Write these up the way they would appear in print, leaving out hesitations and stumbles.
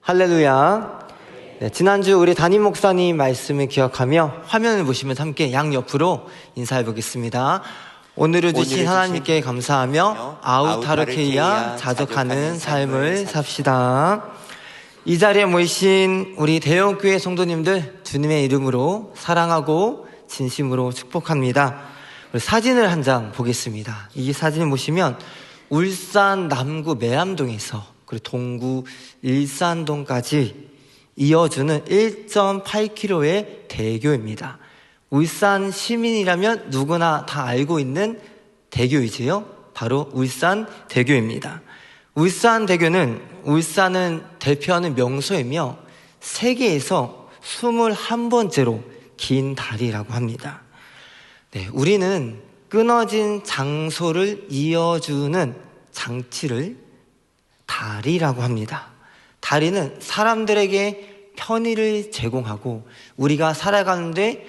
할렐루야. 네, 지난주 우리 담임 목사님 말씀을 기억하며 화면을 보시면 함께 양옆으로 인사해 보겠습니다. 오늘을 주신 하나님께 감사하며 아우타르케이아 자족하는 삶을 삽시다. 이 자리에 모이신 우리 대형교회 성도님들 주님의 이름으로 사랑하고 진심으로 축복합니다. 우리 사진을 한 장 보겠습니다. 이 사진을 보시면 울산 남구 매암동에서 그리고 동구 일산동까지 이어주는 1.8km의 대교입니다. 울산 시민이라면 누구나 다 알고 있는 대교이지요. 바로 울산대교입니다. 울산대교는 울산을 대표하는 명소이며 세계에서 21번째로 긴 다리라고 합니다. 네, 우리는 끊어진 장소를 이어주는 장치를 다리라고 합니다. 다리는 사람들에게 편의를 제공하고 우리가 살아가는데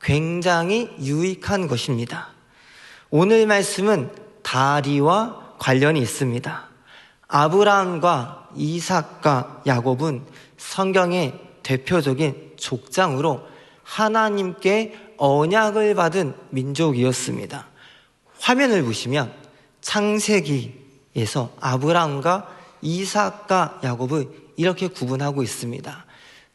굉장히 유익한 것입니다. 오늘 말씀은 다리와 관련이 있습니다. 아브라함과 이삭과 야곱은 성경의 대표적인 족장으로 하나님께 언약을 받은 민족이었습니다. 화면을 보시면 창세기에서 아브라함과 이삭과 야곱을 이렇게 구분하고 있습니다.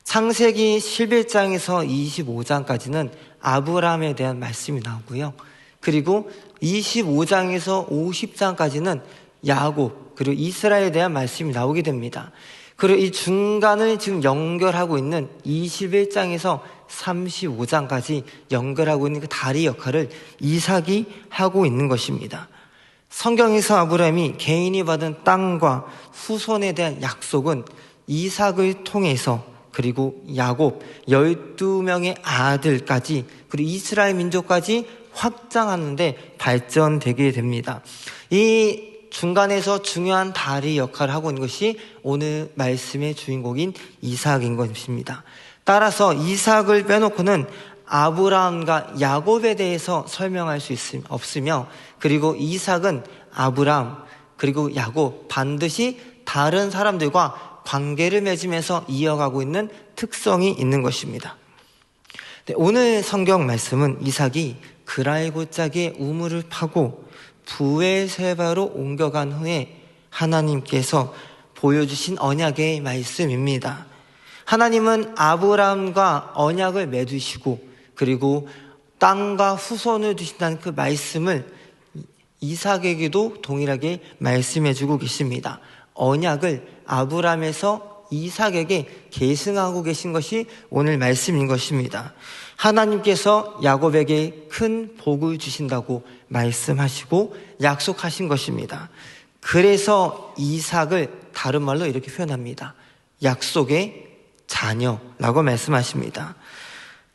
창세기 11장에서 25장까지는 아브라함에 대한 말씀이 나오고요. 그리고 25장에서 50장까지는 야곱 그리고 이스라엘에 대한 말씀이 나오게 됩니다. 그리고 이 중간을 지금 연결하고 있는 21장에서 35장까지 연결하고 있는 그 다리 역할을 이삭이 하고 있는 것입니다. 성경에서 아브라함이 개인이 받은 땅과 후손에 대한 약속은 이삭을 통해서 그리고 야곱 12명의 아들까지 그리고 이스라엘 민족까지 확장하는데 발전되게 됩니다. 이 중간에서 중요한 다리 역할을 하고 있는 것이 오늘 말씀의 주인공인 이삭인 것입니다. 따라서 이삭을 빼놓고는 아브라함과 야곱에 대해서 설명할 수 없으며 그리고 이삭은 아브라함 그리고 야곱 반드시 다른 사람들과 관계를 맺으면서 이어가고 있는 특성이 있는 것입니다. 네, 오늘 성경 말씀은 이삭이 그랄 골짜기에 우물을 파고 부엘세바로 옮겨간 후에 하나님께서 보여주신 언약의 말씀입니다. 하나님은 아브라함과 언약을 맺으시고 그리고 땅과 후손을 주신다는 그 말씀을 이삭에게도 동일하게 말씀해주고 계십니다. 언약을 아브라함에서 이삭에게 계승하고 계신 것이 오늘 말씀인 것입니다. 하나님께서 야곱에게 큰 복을 주신다고 말씀하시고 약속하신 것입니다. 그래서 이삭을 다른 말로 이렇게 표현합니다. 약속의 자녀라고 말씀하십니다.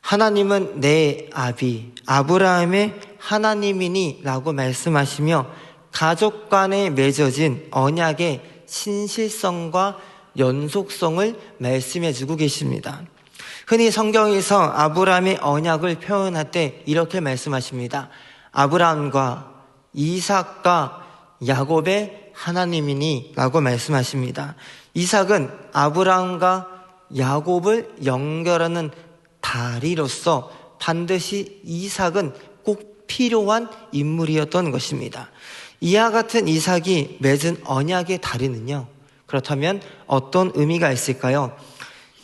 하나님은 내 아비 아브라함의 하나님이니 라고 말씀하시며 가족 간에 맺어진 언약의 신실성과 연속성을 말씀해 주고 계십니다. 흔히 성경에서 아브라함의 언약을 표현할 때 이렇게 말씀하십니다. 아브라함과 이삭과 야곱의 하나님이니 라고 말씀하십니다. 이삭은 아브라함과 야곱을 연결하는 다리로서 반드시 이삭은 꼭 필요한 인물이었던 것입니다. 이와 같은 이삭이 맺은 언약의 다리는요, 그렇다면 어떤 의미가 있을까요?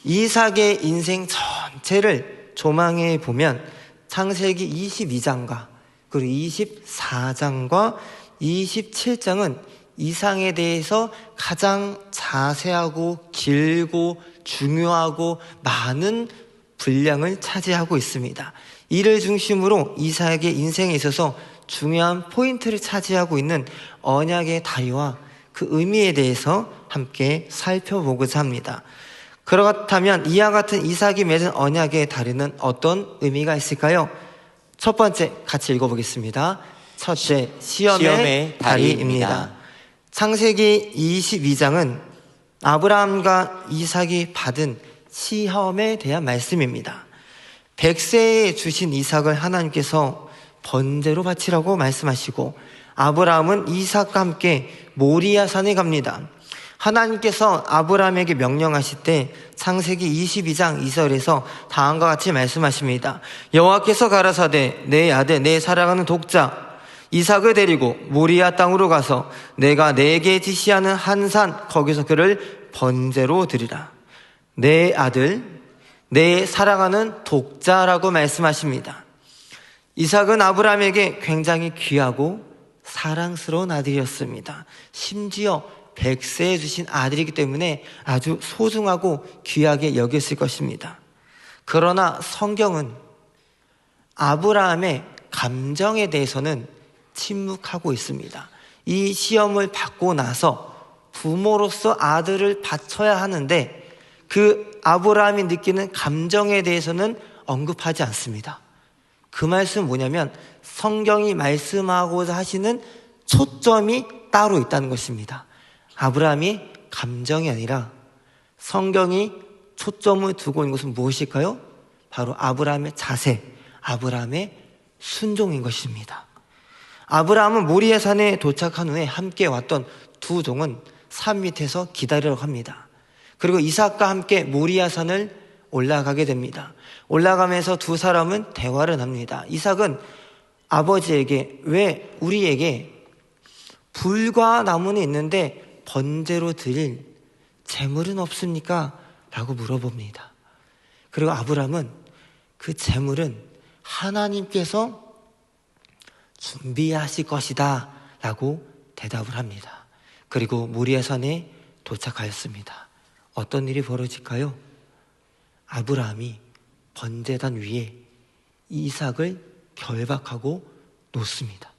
이삭의 인생 전체를 조망해 보면 창세기 22장과 그리고 24장과 27장은 이삭에 대해서 가장 자세하고 길고 중요하고 많은 분량을 차지하고 있습니다. 이를 중심으로 이삭의 인생에 있어서 중요한 포인트를 차지하고 있는 언약의 다리와 그 의미에 대해서 함께 살펴보고자 합니다. 그렇다면 이와 같은 이삭이 맺은 언약의 다리는 어떤 의미가 있을까요? 첫 번째 같이 읽어보겠습니다. 첫째, 시험의 다리입니다. 창세기 22장은 아브라함과 이삭이 받은 시험에 대한 말씀입니다. 100세에 주신 이삭을 하나님께서 번제로 바치라고 말씀하시고 아브라함은 이삭과 함께 모리아산에 갑니다. 하나님께서 아브라함에게 명령하실 때 창세기 22장 2절에서 다음과 같이 말씀하십니다. 여호와께서 가라사대 내 아들 내 사랑하는 독자 이삭을 데리고 모리아 땅으로 가서 내가 내게 지시하는 한 산 거기서 그를 번제로 드리라. 내 아들 내 사랑하는 독자라고 말씀하십니다. 이삭은 아브라함에게 굉장히 귀하고 사랑스러운 아들이었습니다. 심지어 100세에 주신 아들이기 때문에 아주 소중하고 귀하게 여겼을 것입니다. 그러나 성경은 아브라함의 감정에 대해서는 침묵하고 있습니다. 이 시험을 받고 나서 부모로서 아들을 바쳐야 하는데 그 아브라함이 느끼는 감정에 대해서는 언급하지 않습니다. 그 말씀은 뭐냐면 성경이 말씀하고자 하시는 초점이 따로 있다는 것입니다. 아브라함이 감정이 아니라 성경이 초점을 두고 있는 것은 무엇일까요? 바로 아브라함의 자세, 아브라함의 순종인 것입니다. 아브라함은 모리아 산에 도착한 후에 함께 왔던 두 종은 산 밑에서 기다리려고 합니다. 그리고 이삭과 함께 모리아 산을 올라가게 됩니다. 올라가면서 두 사람은 대화를 합니다. 이삭은 아버지에게 왜 우리에게 불과 나무는 있는데 번제로 드릴 재물은 없습니까? 라고 물어봅니다. 그리고 아브라함은 그 재물은 하나님께서 준비하실 것이다 라고 대답을 합니다. 그리고 모리아 산에 도착하였습니다. 어떤 일이 벌어질까요? 아브라함이 번제단 위에 이삭을 결박하고 놓습니다.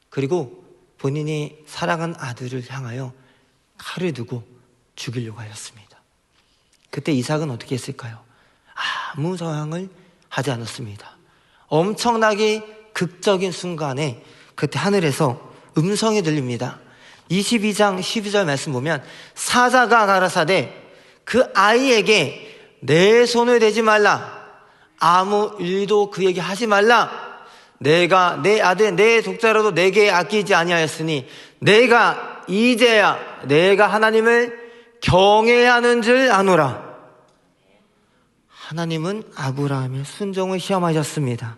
그리고 본인이 사랑한 아들을 향하여 칼을 두고 죽이려고 하였습니다. 그때 이삭은 어떻게 했을까요? 아무 저항을 하지 않았습니다. 엄청나게 극적인 순간에 그때 하늘에서 음성이 들립니다. 22장 12절 말씀 보면 사자가 가라사대 그 아이에게 내 손을 대지 말라. 아무 일도 그에게 하지 말라. 내가 내 아들 내 독자라도 내게 아끼지 아니하였으니 내가 이제야 내가 하나님을 경외하는 줄 아노라. 하나님은 아브라함의 순종을 시험하셨습니다.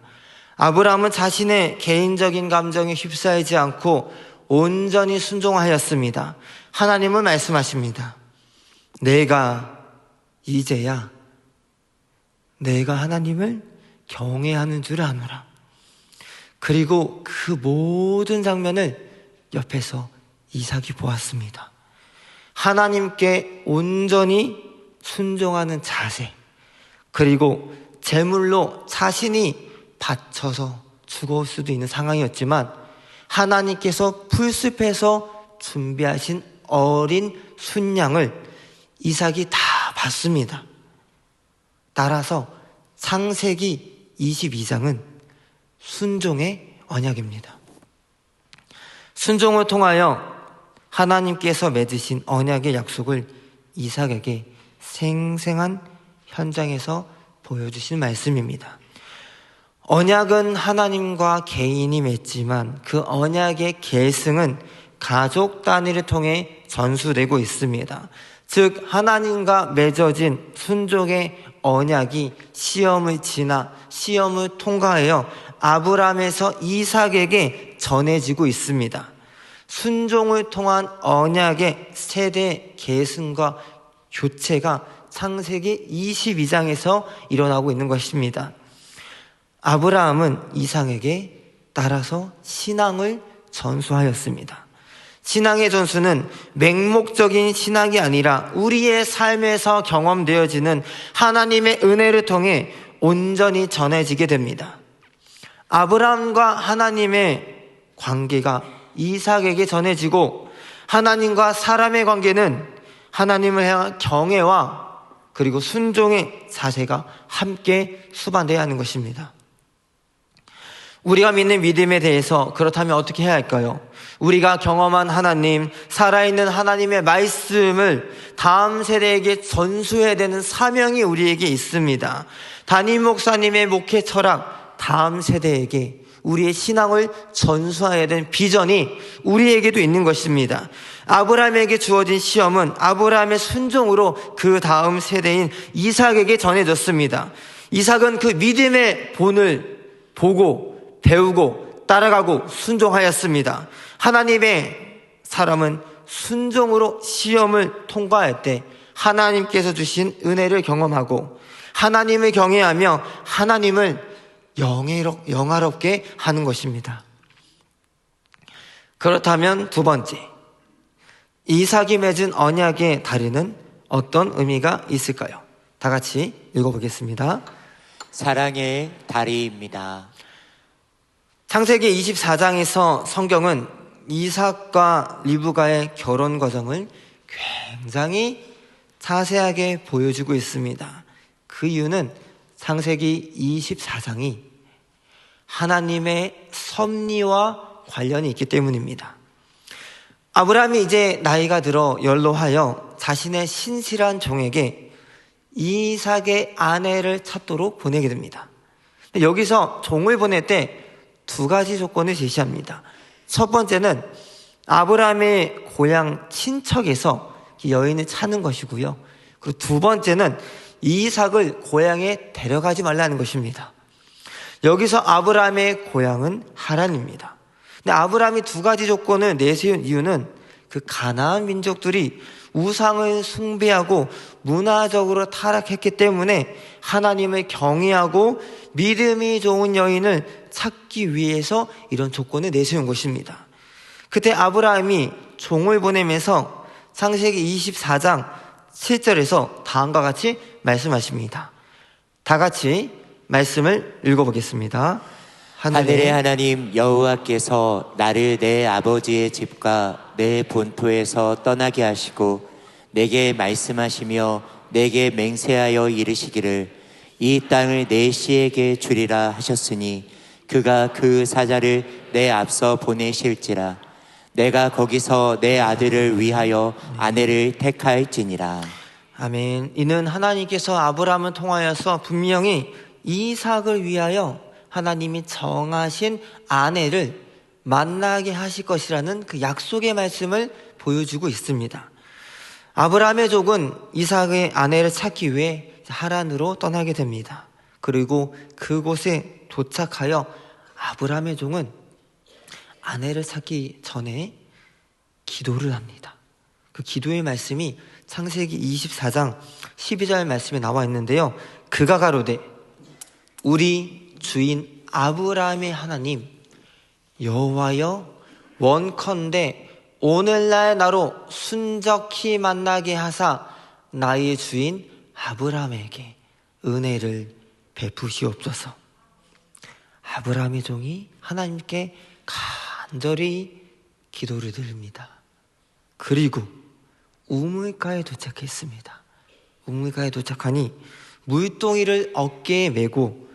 아브라함은 자신의 개인적인 감정에 휩싸이지 않고 온전히 순종하였습니다. 하나님은 말씀하십니다. 내가 이제야 내가 하나님을 경외하는 줄 아노라. 그리고 그 모든 장면을 옆에서 이삭이 보았습니다. 하나님께 온전히 순종하는 자세, 그리고 제물로 자신이 바쳐서 죽을 수도 있는 상황이었지만 하나님께서 풀숲에서 준비하신 어린 순양을 이삭이 다 봤습니다. 따라서 창세기 22장은 순종의 언약입니다. 순종을 통하여 하나님께서 맺으신 언약의 약속을 이삭에게 생생한 현장에서 보여주신 말씀입니다. 언약은 하나님과 개인이 맺지만 그 언약의 계승은 가족 단위를 통해 전수되고 있습니다. 즉 하나님과 맺어진 순종의 언약이 시험을 지나 시험을 통과하여 아브라함에서 이삭에게 전해지고 있습니다. 순종을 통한 언약의 세대 계승과 교체가 창세기 22장에서 일어나고 있는 것입니다. 아브라함은 이삭에게 따라서 신앙을 전수하였습니다. 신앙의 전수는 맹목적인 신앙이 아니라 우리의 삶에서 경험되어지는 하나님의 은혜를 통해 온전히 전해지게 됩니다. 아브라함과 하나님의 관계가 이삭에게 전해지고 하나님과 사람의 관계는 하나님을 향한 경외와 그리고 순종의 자세가 함께 수반되어야 하는 것입니다. 우리가 믿는 믿음에 대해서 그렇다면 어떻게 해야 할까요? 우리가 경험한 하나님, 살아있는 하나님의 말씀을 다음 세대에게 전수해야 되는 사명이 우리에게 있습니다. 담임 목사님의 목회 철학, 다음 세대에게 우리의 신앙을 전수해야 되는 비전이 우리에게도 있는 것입니다. 아브라함에게 주어진 시험은 아브라함의 순종으로 그 다음 세대인 이삭에게 전해졌습니다. 이삭은 그 믿음의 본을 보고 배우고 따라가고 순종하였습니다. 하나님의 사람은 순종으로 시험을 통과할 때 하나님께서 주신 은혜를 경험하고 하나님을 경외하며 하나님을 영화롭게 하는 것입니다. 그렇다면 두 번째, 이삭이 맺은 언약의 다리는 어떤 의미가 있을까요? 다 같이 읽어보겠습니다. 사랑의 다리입니다. 창세기 24장에서 성경은 이삭과 리브가의 결혼 과정을 굉장히 자세하게 보여주고 있습니다. 그 이유는 창세기 24장이 하나님의 섭리와 관련이 있기 때문입니다. 아브라함이 이제 나이가 들어 연로하여 자신의 신실한 종에게 이삭의 아내를 찾도록 보내게 됩니다. 여기서 종을 보낼 때 두 가지 조건을 제시합니다. 첫 번째는 아브라함의 고향 친척에서 여인을 찾는 것이고요. 그리고 두 번째는 이삭을 고향에 데려가지 말라는 것입니다. 여기서 아브라함의 고향은 하란입니다. 근데 아브라함이 두 가지 조건을 내세운 이유는 그 가나안 민족들이 우상을 숭배하고 문화적으로 타락했기 때문에 하나님을 경외하고 믿음이 좋은 여인을 찾기 위해서 이런 조건을 내세운 것입니다. 그때 아브라함이 종을 보내면서 창세기 24장 7절에서 다음과 같이 말씀하십니다. 다 같이 말씀을 읽어보겠습니다. 하늘의 하나님 여호와께서 나를 내 아버지의 집과 내 본토에서 떠나게 하시고 내게 말씀하시며 내게 맹세하여 이르시기를 이 땅을 내 씨에게 주리라 하셨으니 그가 그 사자를 내 앞서 보내실지라 내가 거기서 내 아들을 위하여 아내를 택할지니라. 아멘. 이는 하나님께서 아브라함을 통하여서 분명히 이삭을 위하여 하나님이 정하신 아내를 만나게 하실 것이라는 그 약속의 말씀을 보여주고 있습니다. 아브라함의 족은 이삭의 아내를 찾기 위해 하란으로 떠나게 됩니다. 그리고 그곳에 도착하여 아브라함의 종은 아내를 찾기 전에 기도를 합니다. 그 기도의 말씀이 창세기 24장 12절 말씀에 나와 있는데요. 그가 가로되 우리 주인 아브라함의 하나님 여호와여 원컨대 오늘날 나로 순적히 만나게 하사 나의 주인 아브라함에게 은혜를 베푸시옵소서. 아브라함의 종이 하나님께 간절히 기도를 드립니다. 그리고 우물가에 도착했습니다. 우물가에 도착하니 물동이를 어깨에 메고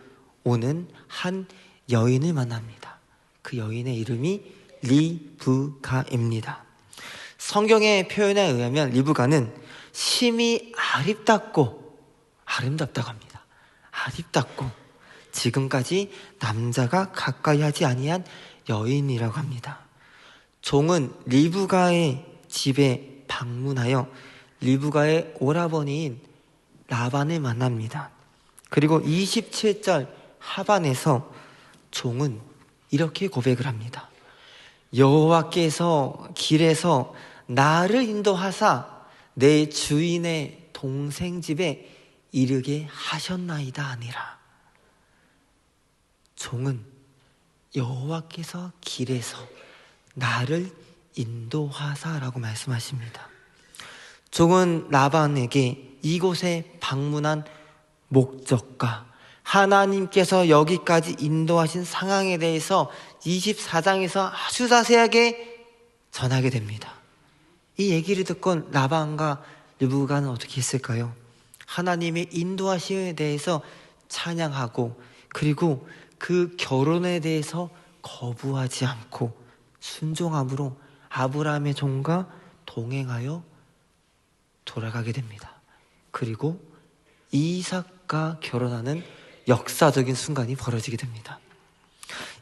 오는 한 여인을 만납니다. 그 여인의 이름이 리브가입니다. 성경의 표현에 의하면 리브가는 심히 아름답고 아름답다고 합니다. 아름답고 지금까지 남자가 가까이 하지 아니한 여인이라고 합니다. 종은 리브가의 집에 방문하여 리브가의 오라버니인 라반을 만납니다. 그리고 27절 하반에서 종은 이렇게 고백을 합니다. 여호와께서 길에서 나를 인도하사 내 주인의 동생 집에 이르게 하셨나이다 아니라. 종은 여호와께서 길에서 나를 인도하사라고 말씀하십니다. 종은 라반에게 이곳에 방문한 목적과 하나님께서 여기까지 인도하신 상황에 대해서 24장에서 아주 자세하게 전하게 됩니다. 이 얘기를 듣고 라반과 리브가는 어떻게 했을까요? 하나님의 인도하심에 대해서 찬양하고 그리고 그 결혼에 대해서 거부하지 않고 순종함으로 아브라함의 종과 동행하여 돌아가게 됩니다. 그리고 이삭과 결혼하는 역사적인 순간이 벌어지게 됩니다.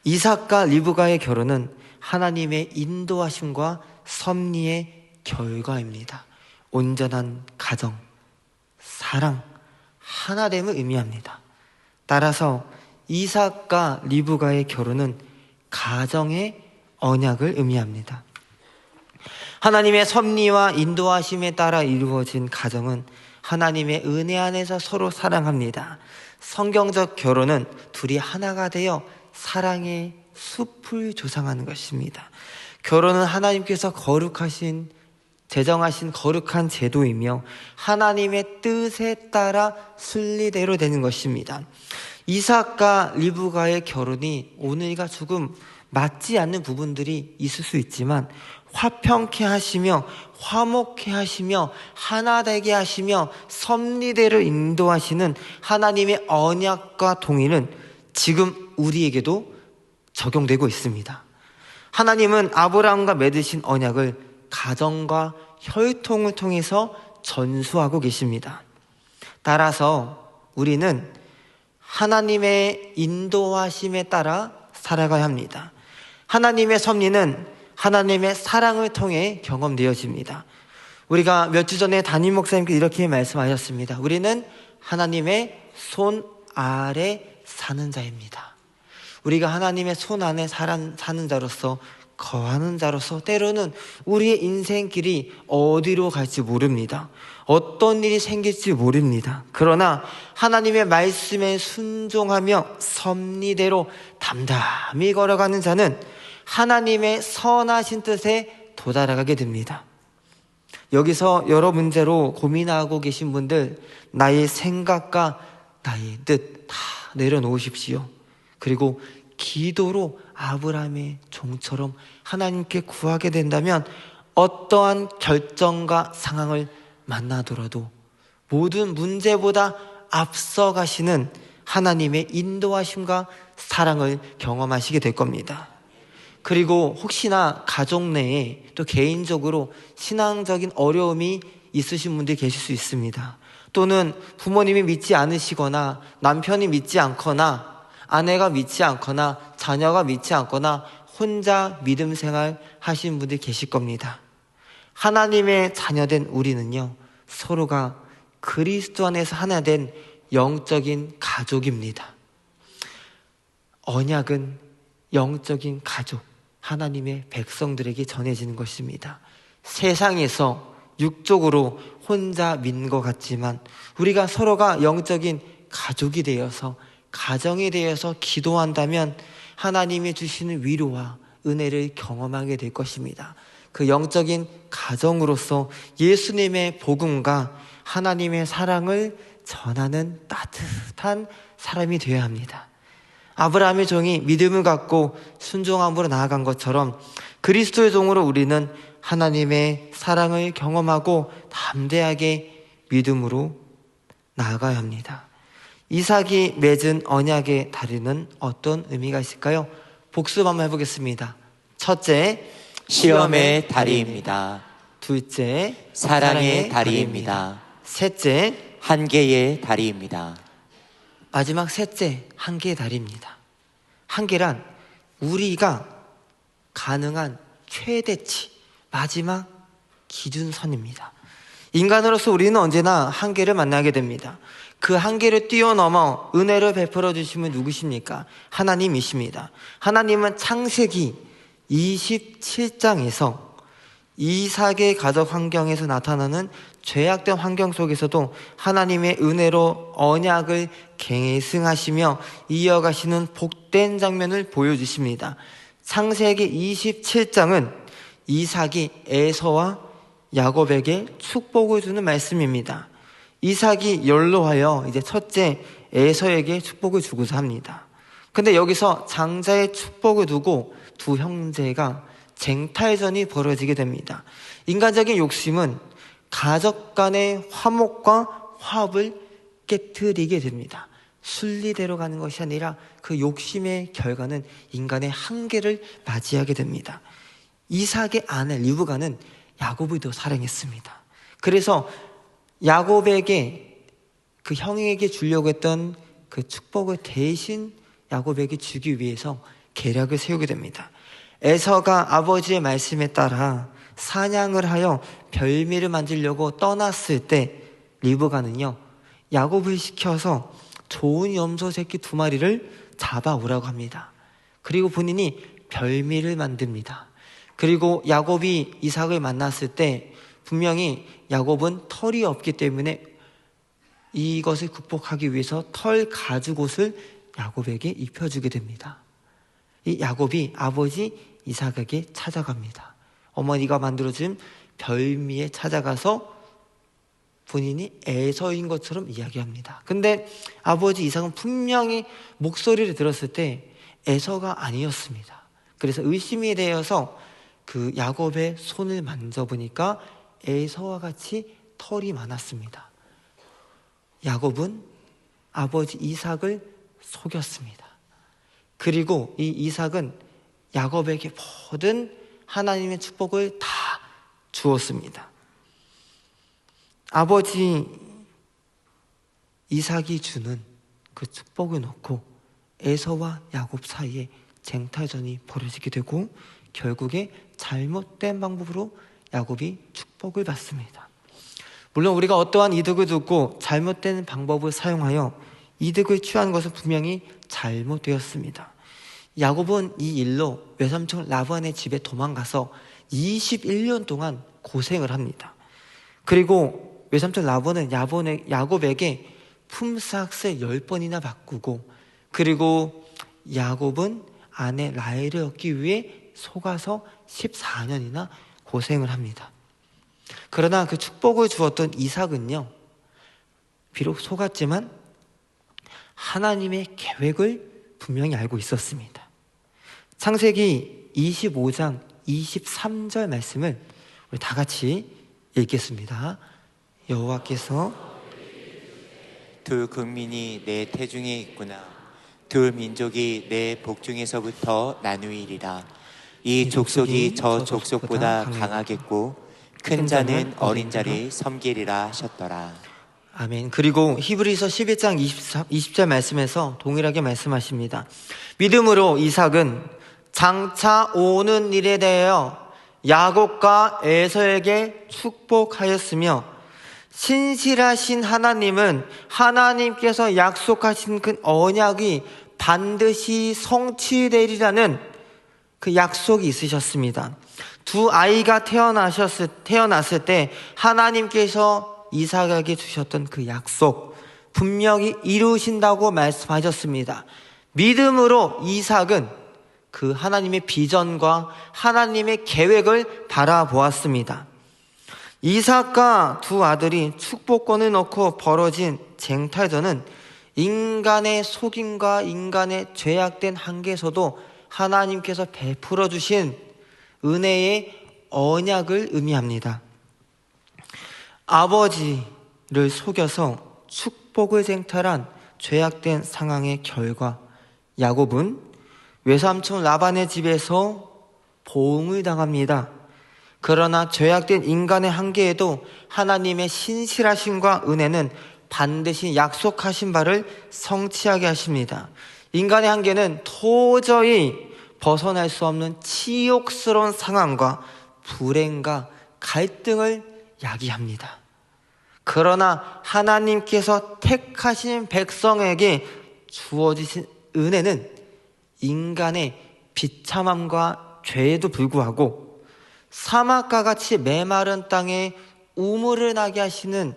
이삭과 리브가의 결혼은 하나님의 인도하심과 섭리의 결과입니다. 온전한 가정, 사랑, 하나됨을 의미합니다. 따라서 이삭과 리브가의 결혼은 가정의 언약을 의미합니다. 하나님의 섭리와 인도하심에 따라 이루어진 가정은 하나님의 은혜 안에서 서로 사랑합니다. 성경적 결혼은 둘이 하나가 되어 사랑의 숲을 조성하는 것입니다. 결혼은 하나님께서 제정하신 거룩한 제도이며 하나님의 뜻에 따라 순리대로 되는 것입니다. 이삭과 리브가의 결혼이 오늘과 조금 맞지 않는 부분들이 있을 수 있지만 화평케 하시며 화목케 하시며 하나 되게 하시며 섭리대로 인도하시는 하나님의 언약과 동의는 지금 우리에게도 적용되고 있습니다. 하나님은 아브라함과 맺으신 언약을 가정과 혈통을 통해서 전수하고 계십니다. 따라서 우리는 하나님의 인도하심에 따라 살아가야 합니다. 하나님의 섭리는 하나님의 사랑을 통해 경험되어집니다. 우리가 몇 주 전에 담임 목사님께 이렇게 말씀하셨습니다. 우리는 하나님의 손 아래 사는 자입니다. 우리가 하나님의 손 안에 사는 자로서 거하는 자로서 때로는 우리의 인생길이 어디로 갈지 모릅니다. 어떤 일이 생길지 모릅니다. 그러나 하나님의 말씀에 순종하며 섭리대로 담담히 걸어가는 자는 하나님의 선하신 뜻에 도달하게 됩니다. 여기서 여러 문제로 고민하고 계신 분들, 나의 생각과 나의 뜻 다 내려놓으십시오. 그리고 기도로 아브라함의 종처럼 하나님께 구하게 된다면 어떠한 결정과 상황을 만나더라도 모든 문제보다 앞서가시는 하나님의 인도하심과 사랑을 경험하시게 될 겁니다. 그리고 혹시나 가족 내에 또 개인적으로 신앙적인 어려움이 있으신 분들이 계실 수 있습니다. 또는 부모님이 믿지 않으시거나 남편이 믿지 않거나 아내가 믿지 않거나 자녀가 믿지 않거나 혼자 믿음 생활 하시는 분들이 계실 겁니다. 하나님의 자녀된 우리는요, 서로가 그리스도 안에서 하나 된 영적인 가족입니다. 언약은 영적인 가족, 하나님의 백성들에게 전해지는 것입니다. 세상에서 육적으로 혼자 믿는 것 같지만 우리가 서로가 영적인 가족이 되어서 가정이 되어서 기도한다면 하나님이 주시는 위로와 은혜를 경험하게 될 것입니다. 그 영적인 가정으로서 예수님의 복음과 하나님의 사랑을 전하는 따뜻한 사람이 되어야 합니다. 아브라함의 종이 믿음을 갖고 순종함으로 나아간 것처럼 그리스도의 종으로 우리는 하나님의 사랑을 경험하고 담대하게 믿음으로 나아가야 합니다. 이삭이 맺은 언약의 다리는 어떤 의미가 있을까요? 복습 한번 해보겠습니다. 첫째, 시험의 다리입니다. 둘째, 사랑의 다리입니다. 셋째, 한계의 다리입니다. 마지막 셋째, 한계의 다리입니다. 한계란 우리가 가능한 최대치, 마지막 기준선입니다. 인간으로서 우리는 언제나 한계를 만나게 됩니다. 그 한계를 뛰어넘어 은혜를 베풀어 주시면 누구십니까? 하나님이십니다. 하나님은 창세기 27장에서 이삭의 가족 환경에서 나타나는 죄악된 환경 속에서도 하나님의 은혜로 언약을 계승하시며 이어가시는 복된 장면을 보여주십니다. 창세기 27장은 이삭이 에서와 야곱에게 축복을 주는 말씀입니다. 이삭이 연로하여 이제 첫째 에서에게 축복을 주고자 합니다. 근데 여기서 장자의 축복을 두고 두 형제가 쟁탈전이 벌어지게 됩니다. 인간적인 욕심은 가족 간의 화목과 화합을 깨트리게 됩니다. 순리대로 가는 것이 아니라 그 욕심의 결과는 인간의 한계를 맞이하게 됩니다. 이삭의 아내 리브가는 야곱을 더 사랑했습니다. 그래서 야곱에게 그 형에게 주려고 했던 그 축복을 대신 야곱에게 주기 위해서 계략을 세우게 됩니다. 에서가 아버지의 말씀에 따라 사냥을 하여 별미를 만들려고 떠났을 때 리브가는요, 야곱을 시켜서 좋은 염소 새끼 2마리를 잡아오라고 합니다. 그리고 본인이 별미를 만듭니다. 그리고 야곱이 이삭을 만났을 때 분명히 야곱은 털이 없기 때문에 이것을 극복하기 위해서 털 가죽옷을 야곱에게 입혀주게 됩니다. 이 야곱이 아버지 이삭에게 찾아갑니다. 어머니가 만들어준 별미에 찾아가서 본인이 에서인 것처럼 이야기합니다. 근데 아버지 이삭은 분명히 목소리를 들었을 때 에서가 아니었습니다. 그래서 의심이 되어서 그 야곱의 손을 만져보니까 에서와 같이 털이 많았습니다. 야곱은 아버지 이삭을 속였습니다. 그리고 이 이삭은 야곱에게 모든 하나님의 축복을 다 주었습니다. 아버지 이삭이 주는 그 축복을 놓고 에서와 야곱 사이에 쟁탈전이 벌어지게 되고 결국에 잘못된 방법으로 야곱이 축복을 받습니다. 물론 우리가 어떠한 이득을 두고 잘못된 방법을 사용하여 이득을 취한 것은 분명히 잘못되었습니다. 야곱은 이 일로 외삼촌 라반의 집에 도망가서 21년 동안 고생을 합니다. 그리고 외삼촌 라반은 야곱에게 품삯을 10번이나 바꾸고, 그리고 야곱은 아내 라헬을 얻기 위해 속아서 14년이나 고생을 합니다. 그러나 그 축복을 주었던 이삭은요, 비록 속았지만 하나님의 계획을 분명히 알고 있었습니다. 창세기 25장 23절 말씀을 우리 다 같이 읽겠습니다. 여호와께서 두 국민이 내 태중에 있구나. 두 민족이 내 복중에서부터 나누이리라. 이 족속이 저 족속보다 강하겠고 큰 자는 어린 자를 섬기리라 하셨더라. 아멘. 그리고 히브리서 11장 20절 말씀에서 동일하게 말씀하십니다. 믿음으로 이삭은 장차 오는 일에 대하여 야곱과 에서에게 축복하였으며 신실하신 하나님은 하나님께서 약속하신 그 언약이 반드시 성취되리라는 그 약속이 있으셨습니다. 두 아이가 태어났을 때 하나님께서 이삭에게 주셨던 그 약속 분명히 이루신다고 말씀하셨습니다. 믿음으로 이삭은 그 하나님의 비전과 하나님의 계획을 바라보았습니다. 이삭과 두 아들이 축복권을 놓고 벌어진 쟁탈전은 인간의 속임과 인간의 죄악된 한계에서도 하나님께서 베풀어 주신 은혜의 언약을 의미합니다. 아버지를 속여서 축복을 쟁탈한 죄악된 상황의 결과 야곱은 외삼촌 라반의 집에서 보응을 당합니다. 그러나 죄악된 인간의 한계에도 하나님의 신실하심과 은혜는 반드시 약속하신 바를 성취하게 하십니다. 인간의 한계는 도저히 벗어날 수 없는 치욕스러운 상황과 불행과 갈등을 야기합니다. 그러나 하나님께서 택하신 백성에게 주어지신 은혜는 인간의 비참함과 죄에도 불구하고 사막과 같이 메마른 땅에 우물을 나게 하시는,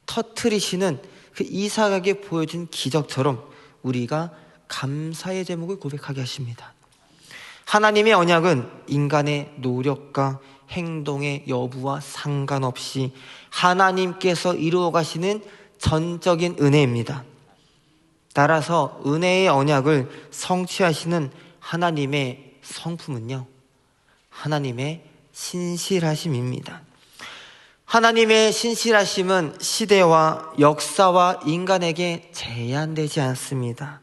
터트리시는 그 이삭에게 보여준 기적처럼 우리가 감사의 제목을 고백하게 하십니다. 하나님의 언약은 인간의 노력과 행동의 여부와 상관없이 하나님께서 이루어 가시는 전적인 은혜입니다. 따라서 은혜의 언약을 성취하시는 하나님의 성품은요, 하나님의 신실하심입니다. 하나님의 신실하심은 시대와 역사와 인간에게 제한되지 않습니다.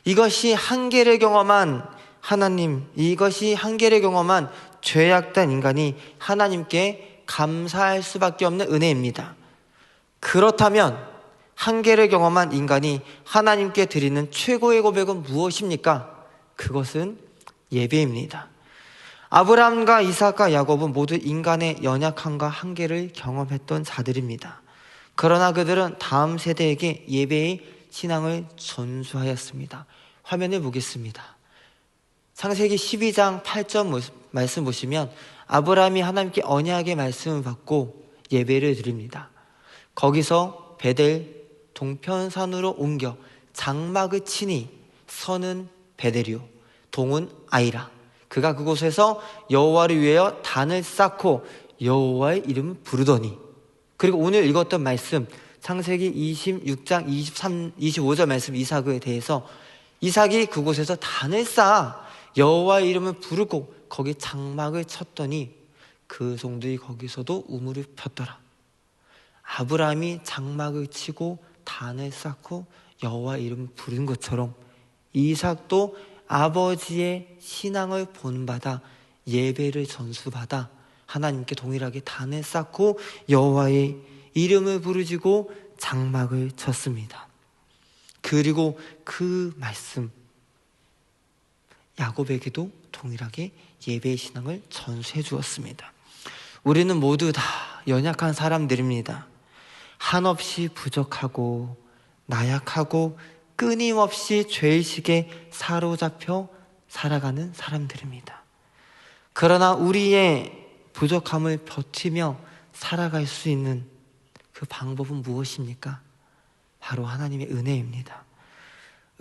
이것이 한계를 경험한 하나님, 이것이 한계를 경험한 죄악된 인간이 하나님께 감사할 수밖에 없는 은혜입니다. 그렇다면 한계를 경험한 인간이 하나님께 드리는 최고의 고백은 무엇입니까? 그것은 예배입니다. 아브라함과 이삭과 야곱은 모두 인간의 연약함과 한계를 경험했던 자들입니다. 그러나 그들은 다음 세대에게 예배의 신앙을 전수하였습니다. 화면을 보겠습니다. 창세기 12장 8절 말씀 보시면 아브라함이 하나님께 언약의 말씀을 받고 예배를 드립니다. 거기서 베델 동편산으로 옮겨 장막을 치니 서는 베델이요 동은 아이라. 그가 그곳에서 여호와를 위하여 단을 쌓고 여호와의 이름을 부르더니. 그리고 오늘 읽었던 말씀 창세기 26장 25절 말씀 이삭에 대해서 이삭이 그곳에서 단을 쌓아 여호와의 이름을 부르고 거기 장막을 쳤더니 그 종들이 거기서도 우물을 폈더라. 아브라함이 장막을 치고 단을 쌓고 여호와의 이름을 부른 것처럼 이삭도 아버지의 신앙을 본받아 예배를 전수받아 하나님께 동일하게 단을 쌓고 여호와의 이름을 부르짖고 장막을 쳤습니다. 그리고 그 말씀 야곱에게도 동일하게 예배의 신앙을 전수해 주었습니다. 우리는 모두 다 연약한 사람들입니다. 한없이 부족하고 나약하고 끊임없이 죄의식에 사로잡혀 살아가는 사람들입니다. 그러나 우리의 부족함을 버티며 살아갈 수 있는 그 방법은 무엇입니까? 바로 하나님의 은혜입니다.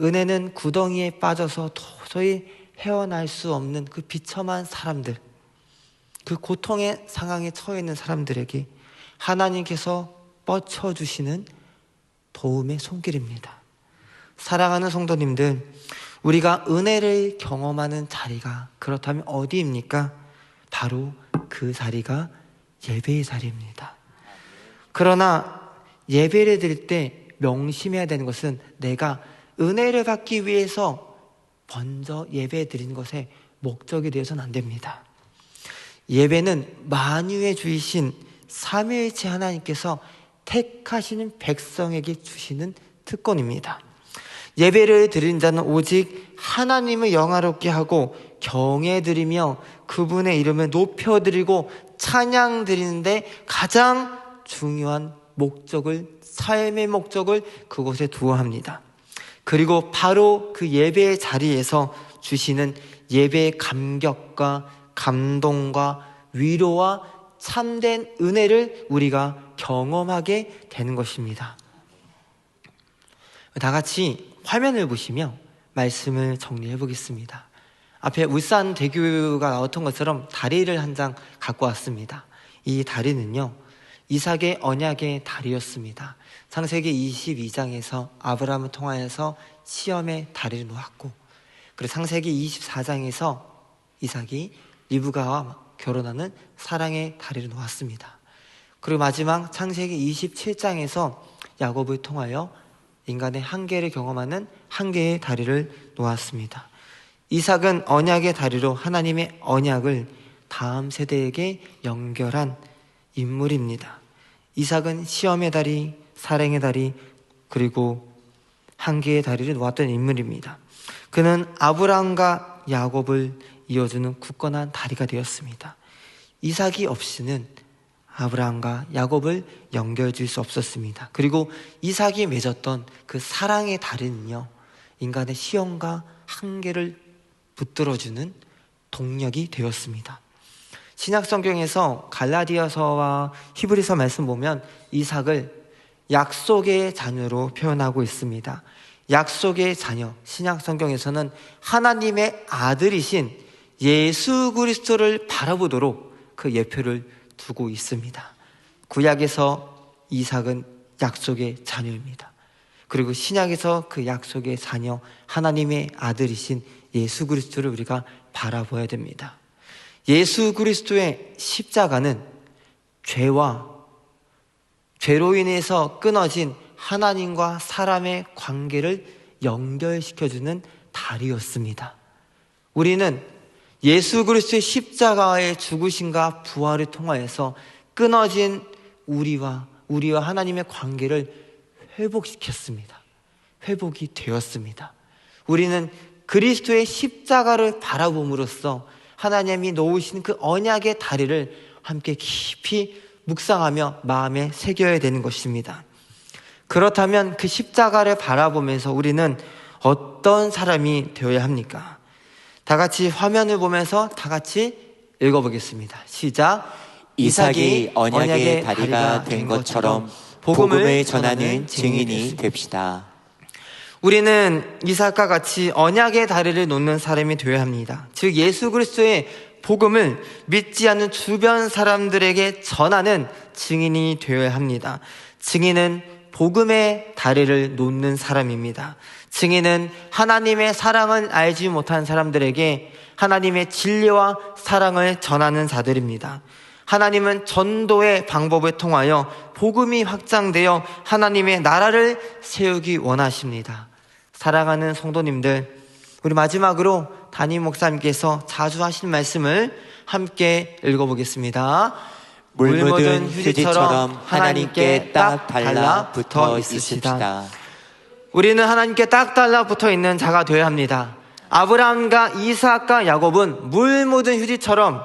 은혜는 구덩이에 빠져서 도저히 헤어날 수 없는 그 비참한 사람들, 그 고통의 상황에 처해 있는 사람들에게 하나님께서 뻗쳐주시는 도움의 손길입니다. 사랑하는 성도님들, 우리가 은혜를 경험하는 자리가 그렇다면 어디입니까? 바로 그 자리가 예배의 자리입니다. 그러나 예배를 드릴 때 명심해야 되는 것은 내가 은혜를 받기 위해서 먼저 예배 드리는 것에 목적이 되어서는 안 됩니다. 예배는 만유의 주이신 삼위일체 하나님께서 택하시는 백성에게 주시는 특권입니다. 예배를 드린 자는 오직 하나님을 영화롭게 하고 경외드리며 그분의 이름을 높여드리고 찬양드리는데 가장 중요한 목적을, 삶의 목적을 그곳에 두어야 합니다. 그리고 바로 그 예배의 자리에서 주시는 예배의 감격과 감동과 위로와 참된 은혜를 우리가 경험하게 되는 것입니다. 다 같이 화면을 보시며 말씀을 정리해 보겠습니다. 앞에 울산 대교가 나왔던 것처럼 다리를 한 장 갖고 왔습니다. 이 다리는요, 이삭의 언약의 다리였습니다. 창세기 22장에서 아브라함을 통하여서 시험의 다리를 놓았고, 그리고 창세기 24장에서 이삭이 리브가와 결혼하는 사랑의 다리를 놓았습니다. 그리고 마지막 창세기 27장에서 야곱을 통하여 인간의 한계를 경험하는 한계의 다리를 놓았습니다. 이삭은 언약의 다리로 하나님의 언약을 다음 세대에게 연결한 인물입니다. 이삭은 시험의 다리, 사랑의 다리, 그리고 한계의 다리를 놓았던 인물입니다. 그는 아브라함과 야곱을 이어주는 굳건한 다리가 되었습니다. 이삭이 없이는 아브라함과 야곱을 연결줄 수 없었습니다. 그리고 이삭이 맺었던 그 사랑의 다리는요, 인간의 시험과 한계를 붙들어주는 동력이 되었습니다. 신약 성경에서 갈라디아서와 히브리서 말씀 보면 이삭을 약속의 자녀로 표현하고 있습니다. 약속의 자녀, 신약 성경에서는 하나님의 아들이신 예수 그리스도를 바라보도록 그 예표를 두고 있습니다. 구약에서 이삭은 약속의 자녀입니다. 그리고 신약에서 그 약속의 자녀, 하나님의 아들이신 예수 그리스도를 우리가 바라봐야 됩니다. 예수 그리스도의 십자가는 죄로 인해서 끊어진 하나님과 사람의 관계를 연결시켜주는 다리였습니다. 우리는 예수 그리스도의 십자가의 죽으심과 부활을 통하여서 끊어진 우리와 하나님의 관계를 회복시켰습니다. 회복이 되었습니다. 우리는 그리스도의 십자가를 바라봄으로써 하나님이 놓으신 그 언약의 다리를 함께 깊이 묵상하며 마음에 새겨야 되는 것입니다. 그렇다면 그 십자가를 바라보면서 우리는 어떤 사람이 되어야 합니까? 다 같이 화면을 보면서 다 같이 읽어보겠습니다. 시작. 이삭이 언약의 다리가 된 것처럼 복음을 전하는 증인이 됩시다. 우리는 이삭과 같이 언약의 다리를 놓는 사람이 되어야 합니다. 즉 예수 그리스도의 복음을 믿지 않는 주변 사람들에게 전하는 증인이 되어야 합니다. 증인은 복음의 다리를 놓는 사람입니다. 증인은 하나님의 사랑을 알지 못한 사람들에게 하나님의 진리와 사랑을 전하는 자들입니다. 하나님은 전도의 방법을 통하여 복음이 확장되어 하나님의 나라를 세우기 원하십니다. 사랑하는 성도님들, 우리 마지막으로 담임 목사님께서 자주 하신 말씀을 함께 읽어보겠습니다. 물 묻은 휴지처럼 하나님께 딱 달라붙어 있으십시다. 우리는 하나님께 딱 달라붙어 있는 자가 되어야 합니다. 아브라함과 이삭과 야곱은 물 묻은 휴지처럼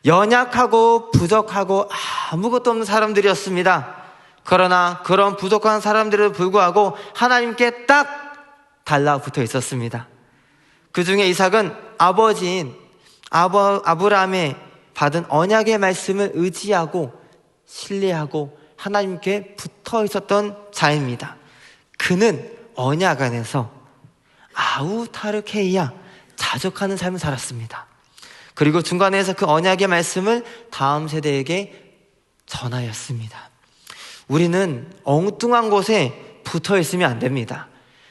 연약하고 부족하고 아무것도 없는 사람들이었습니다. 그러나 그런 부족한 사람들에도 불구하고 하나님께 딱 달라붙어 있었습니다. 그 중에 이삭은 아버지인 아브라함의 받은 언약의 말씀을 의지하고 신뢰하고 하나님께 붙어 있었던 자입니다. 그는 언약 안에서 아우타르케이야 자족하는 삶을 살았습니다. 그리고 중간에서 그 언약의 말씀을 다음 세대에게 전하였습니다. 우리는 엉뚱한 곳에 붙어 있으면 안 됩니다.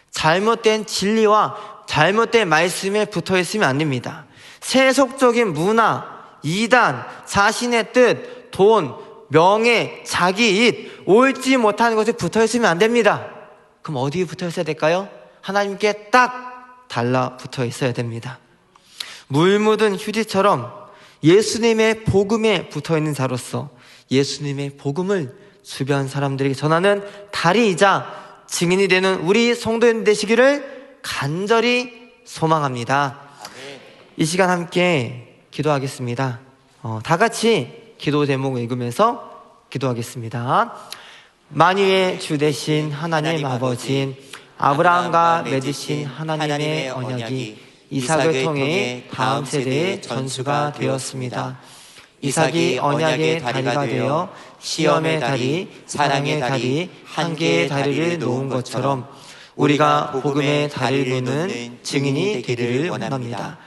잘못된 진리와 잘못된 말씀에 붙어 있으면 안 됩니다. 세속적인 문화, 이단, 자신의 뜻, 돈, 명예, 자기 잇, 옳지 못한 것에 붙어 있으면 안 됩니다. 그럼 어디에 붙어 있어야 될까요? 하나님께 딱 달라붙어 있어야 됩니다. 물 묻은 휴지처럼 예수님의 복음에 붙어 있는 자로서 예수님의 복음을 주변 사람들에게 전하는 다리이자 증인이 되는 우리 성도님 되시기를 간절히 소망합니다. 이 시간 함께 기도하겠습니다. 다 같이 기도 제목 읽으면서 기도하겠습니다. 만유의 주 되신 하나님 아버지, 아브라함과 맺으신 하나님의 언약이 이삭을 통해 다음 세대의 전수가 되었습니다. 이삭이 언약의 다리가 되어 시험의 다리, 사랑의 다리, 한계의 다리를 놓은 것처럼 우리가 복음의 다리를 놓는 증인이 되기를 원합니다.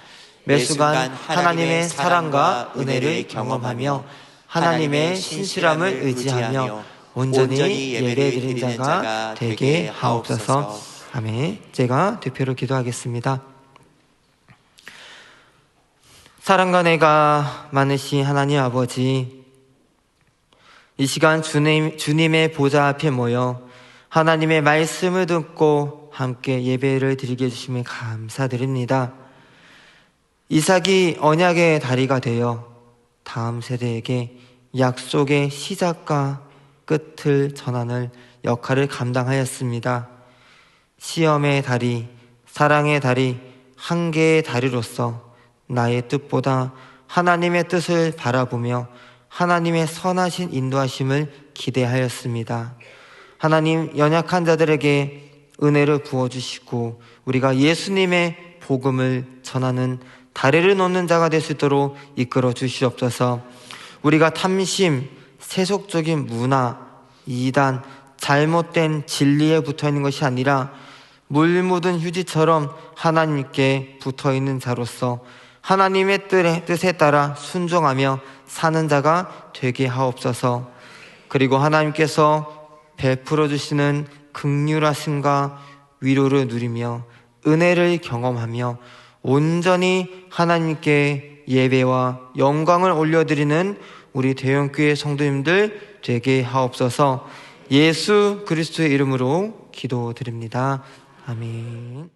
매순간 하나님의 사랑과 은혜를 경험하며 하나님의 신실함을 의지하며 온전히 예배드린 자가 되게 하옵소서. 아멘. 제가 대표로 기도하겠습니다. 사랑과 내가 많으신 하나님 아버지, 이 시간 주님의 보좌 앞에 모여 하나님의 말씀을 듣고 함께 예배를 드리게 해주시면 감사드립니다. 이삭이 언약의 다리가 되어 다음 세대에게 약속의 시작과 끝을 전하는 역할을 감당하였습니다. 시험의 다리, 사랑의 다리, 한계의 다리로서 나의 뜻보다 하나님의 뜻을 바라보며 하나님의 선하신 인도하심을 기대하였습니다. 하나님, 연약한 자들에게 은혜를 부어주시고 우리가 예수님의 복음을 전하는 다리를 놓는 자가 될 수 있도록 이끌어 주시옵소서. 우리가 탐심, 세속적인 문화, 이단, 잘못된 진리에 붙어있는 것이 아니라 물 묻은 휴지처럼 하나님께 붙어있는 자로서 하나님의 뜻에 따라 순종하며 사는 자가 되게 하옵소서. 그리고 하나님께서 베풀어 주시는 긍휼하심과 위로를 누리며 은혜를 경험하며 온전히 하나님께 예배와 영광을 올려드리는 우리 대형교회 성도님들 되게 하옵소서. 예수 그리스도의 이름으로 기도드립니다. 아멘.